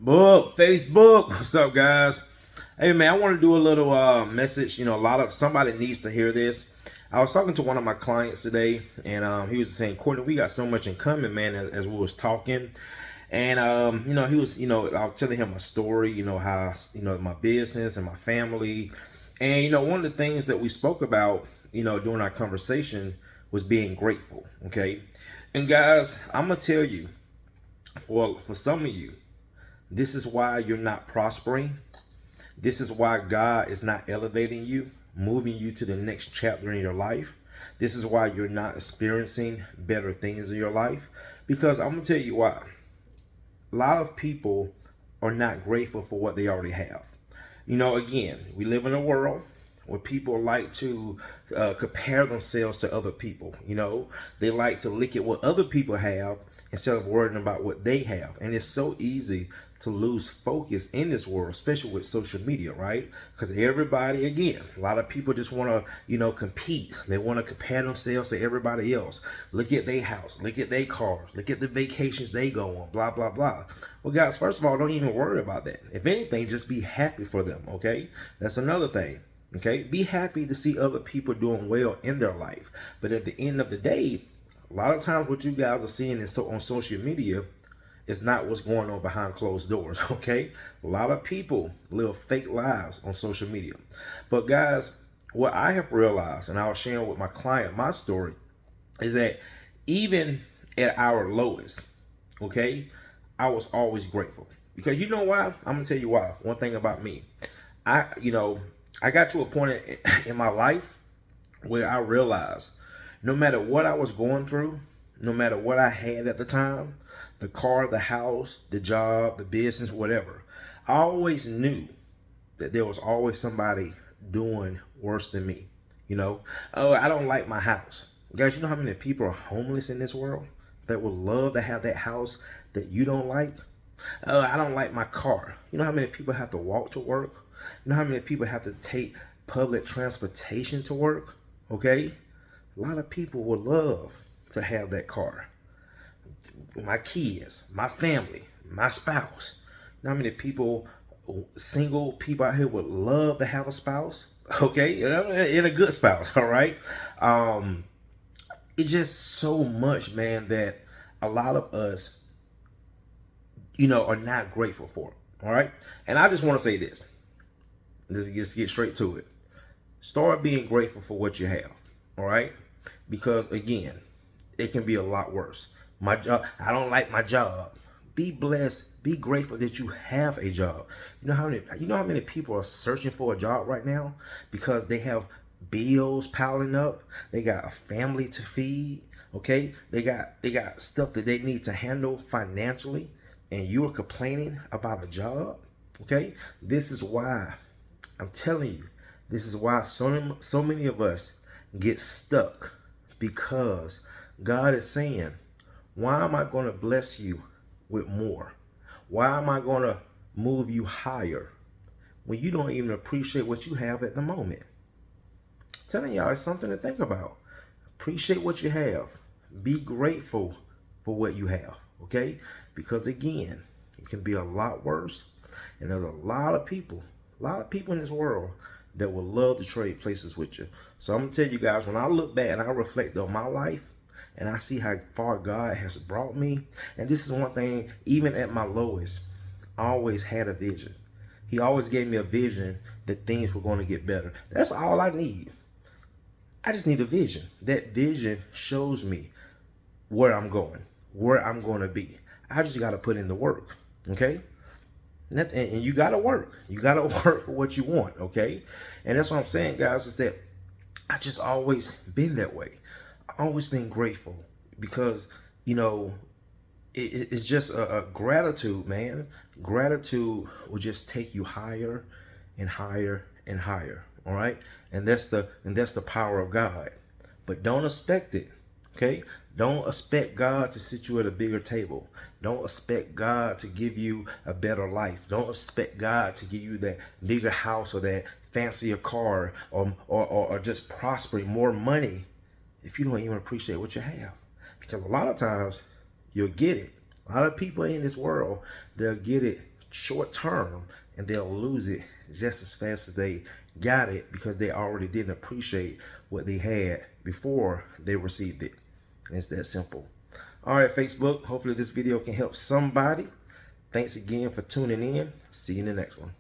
Facebook. What's up, guys? Hey, man, I want to do a little message. You know, somebody needs to hear this. I was talking to one of my clients today, and he was saying, Courtney, we got so much in common, man, as we was talking. And he was, I was telling him my story, how, my business and my family. And, one of the things that we spoke about, during our conversation was being grateful. Okay. And guys, I'm gonna tell you, for some of you, this is why you're not prospering. This is why God is not elevating you, moving you to the next chapter in your life. This is why you're not experiencing better things in your life. Because I'm going to tell you why. A lot of people are not grateful for what they already have. Again, we live in a world where people like to compare themselves to other people. They like to look at what other people have instead of worrying about what they have. And it's so easy to lose focus in this world, especially with social media, right? Because everybody, again, a lot of people just want to, compete. They want to compare themselves to everybody else. Look at their house, look at their cars, look at the vacations they go on, blah, blah, blah. Well, guys, first of all, don't even worry about that. If anything, just be happy for them, okay? That's another thing. Okay, be happy to see other people doing well in their life. But at the end of the day, a lot of times what you guys are seeing on social media is not what's going on behind closed doors. Okay, a lot of people live fake lives on social media. But guys, what I have realized, and I was sharing with my client my story, is that even at our lowest, okay, I was always grateful. Because you know why? I'm gonna tell you why. One thing about me, I got to a point in my life where I realized no matter what I was going through, no matter what I had at the time, the car, the house, the job, the business, whatever, I always knew that there was always somebody doing worse than me. Oh, I don't like my house. Guys, you know how many people are homeless in this world that would love to have that house that you don't like? Oh, I don't like my car. You know how many people have to walk to work? You know how many people have to take public transportation to work? Okay? A lot of people would love to have that car. My kids, my family, my spouse. You know how many people, single people out here would love to have a spouse? Okay? And a good spouse, all right? It's just so much, man, that a lot of us, are not grateful for. All right? And I just want to say this. Let's get straight to it. Start being grateful for what you have. All right? Because again, it can be a lot worse. My job, I don't like my job. Be blessed. Be grateful that you have a job. You know how many people are searching for a job right now because they have bills piling up. They got a family to feed. Okay? They got stuff that they need to handle financially, and you're complaining about a job. Okay? This is why I'm telling you, this is why so many of us get stuck, because God is saying, why am I going to bless you with more? Why am I going to move you higher when you don't even appreciate what you have at the moment? I'm telling y'all, it's something to think about. Appreciate what you have. Be grateful for what you have, okay? Because again, it can be a lot worse, and there's a lot of people in this world that would love to trade places with you. So I'm gonna tell you guys, when I look back and I reflect on my life and I see how far God has brought me, and this is one thing, even at my lowest, I always had a vision. He always gave me a vision that things were going to get better. That's all I need. I just need a vision. That vision shows me where I'm going, where I'm going to be. I just got to put in the work, okay? And you gotta work. You gotta work for what you want, okay? And that's what I'm saying, guys, is that I just always been that way. I always been grateful because, it's just a gratitude, man. Gratitude will just take you higher and higher and higher, all right? And that's the power of God. But don't expect it, okay? Don't expect God to sit you at a bigger table. Don't expect God to give you a better life. Don't expect God to give you that bigger house or that fancier car or just prospering more money if you don't even appreciate what you have. Because a lot of times you'll get it. A lot of people in this world, they'll get it short term, and they'll lose it just as fast as they got it, because they already didn't appreciate what they had before they received it. And it's that simple. All right, Facebook, hopefully this video can help somebody. Thanks again for tuning in. See you in the next one.